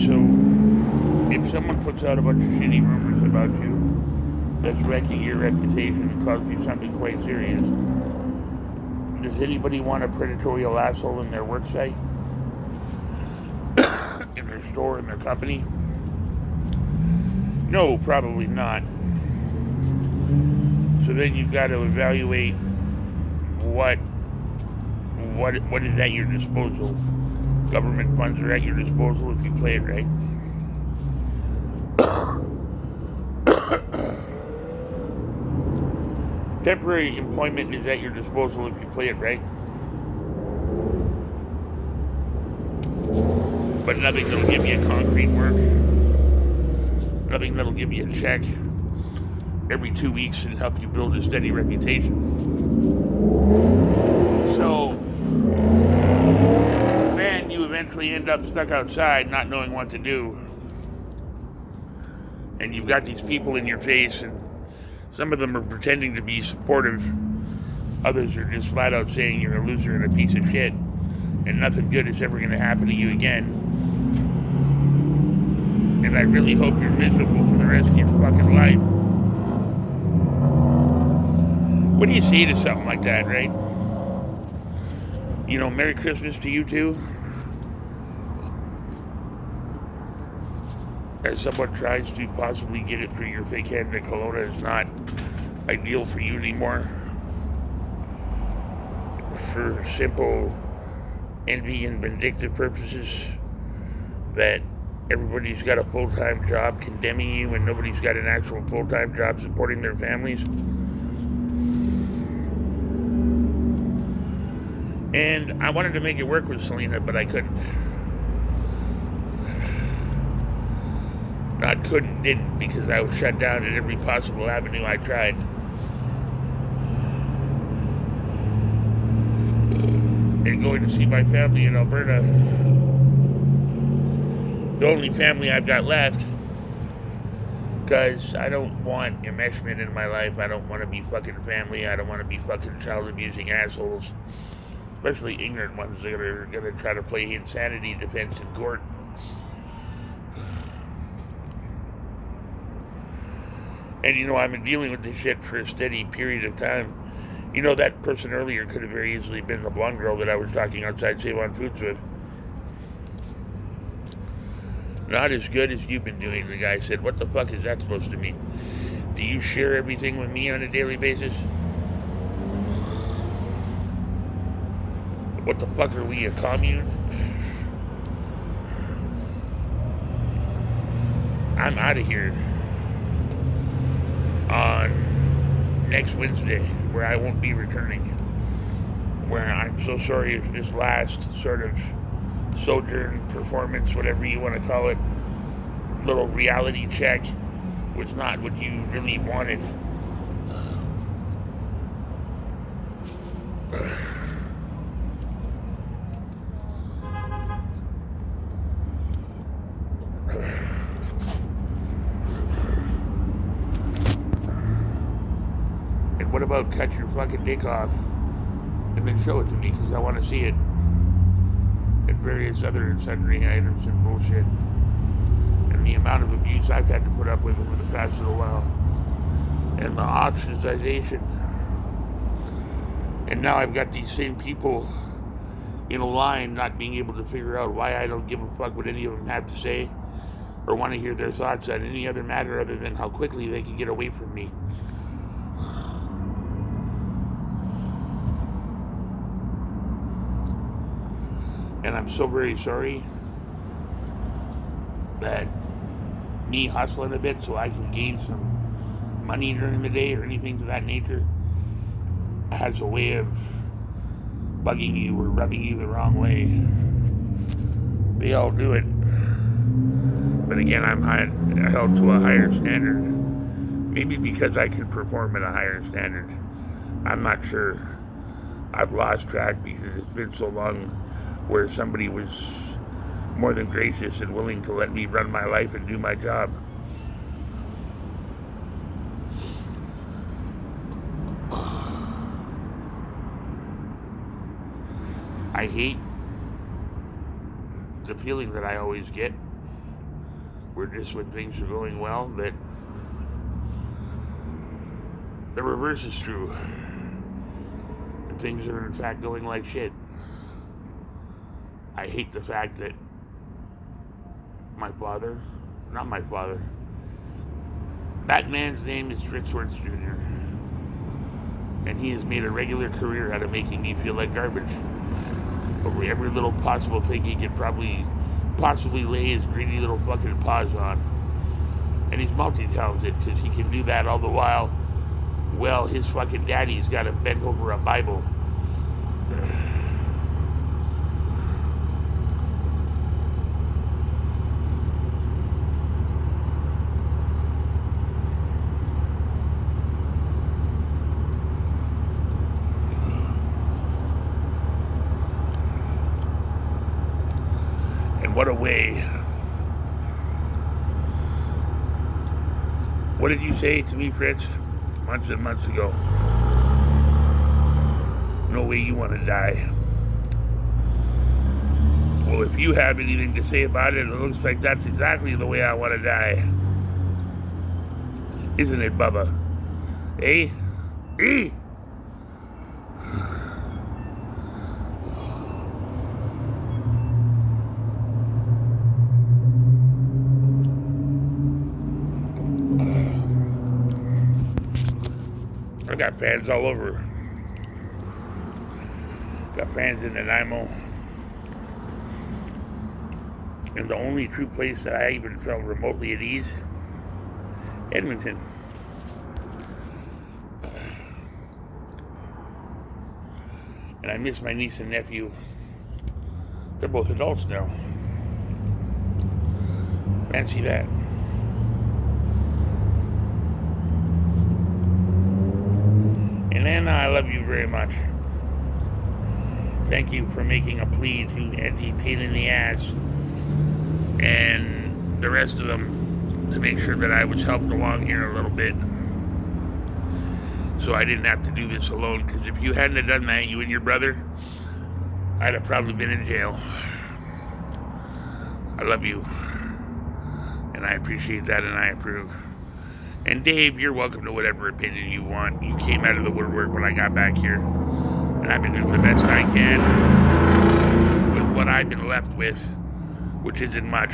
So, if someone puts out a bunch of shitty rumors about you that's wrecking your reputation and causing you something quite serious, does anybody want a predatory asshole in their work site, in their store, in their company? No, probably not. So then you've got to evaluate what is at your disposal. Government funds are at your disposal if you play it right. Temporary employment is at your disposal if you play it right. But nothing that'll give you concrete work. Nothing that'll give you a check every 2 weeks and help you build a steady reputation. So then you eventually end up stuck outside not knowing what to do. And you've got these people in your face, and some of them are pretending to be supportive. Others are just flat out saying you're a loser and a piece of shit, and nothing good is ever going to happen to you again. And I really hope you're miserable for the rest of your fucking life. What do you say to something like that, right? You know, Merry Christmas to you too. As someone tries to possibly get it through your thick head that Kelowna is not ideal for you anymore, for simple envy and vindictive purposes, that everybody's got a full-time job condemning you and nobody's got an actual full-time job supporting their families. And I wanted to make it work with Selena, but I couldn't. Not couldn't, didn't, because I was shut down at every possible avenue I tried. And going to see my family in Alberta, the only family I've got left, because I don't want enmeshment in my life. I don't want to be fucking family. I don't want to be fucking child abusing assholes, especially ignorant ones that are going to try to play insanity defense in court. And you know, I've been dealing with this shit for a steady period of time. You know, that person earlier could have very easily been the blonde girl that I was talking outside Save On Foods with. Not as good as you've been doing, the guy said. What the fuck is that supposed to mean? Do you share everything with me on a daily basis? What the fuck are we, a commune? I'm out of here on next Wednesday, where I won't be returning. Where I'm so sorry if this last sort of sojourn, performance, whatever you want to call it, little reality check was not what you really wanted. And what about cut your fucking dick off and then show it to me, because I want to see it, and various other and sundry items and bullshit, and the amount of abuse I've had to put up with over the past little while, and the ostracization. And now I've got these same people in a line not being able to figure out why I don't give a fuck what any of them have to say, or want to hear their thoughts on any other matter other than how quickly they can get away from me. And I'm so very sorry that me hustling a bit so I can gain some money during the day or anything to that nature has a way of bugging you or rubbing you the wrong way. They all do it. But again, I'm held to a higher standard. Maybe because I can perform at a higher standard. I'm not sure. I've lost track because it's been so long where somebody was more than gracious and willing to let me run my life and do my job. I hate the feeling that I always get We're just when things are going well that the reverse is true. And things are in fact going like shit. I hate the fact that that man's name is Fritz Wertz Jr. And he has made a regular career out of making me feel like garbage over every little possible thing he could possibly lay his greedy little fucking paws on. And he's multi-talented because he can do that all the while. Well, his fucking daddy's got him bent over a Bible. And what a way. What did you say to me, Fritz? Months and months ago. No way you want to die. Well, if you have anything to say about it, it looks like that's exactly the way I want to die. Isn't it, Bubba? Eh? Eh? I got fans all over. Got fans in Nanaimo. And the only true place that I even felt remotely at ease, Edmonton. And I miss my niece and nephew. They're both adults now. Fancy that. And Anna, I love you very much. Thank you for making a plea to Auntie Pain in the Ass and the rest of them to make sure that I was helped along here a little bit. So I didn't have to do this alone, because if you hadn't have done that, you and your brother, I'd have probably been in jail. I love you. And I appreciate that, and I approve. And Dave, you're welcome to whatever opinion you want. You came out of the woodwork when I got back here. And I've been doing the best I can with what I've been left with, which isn't much.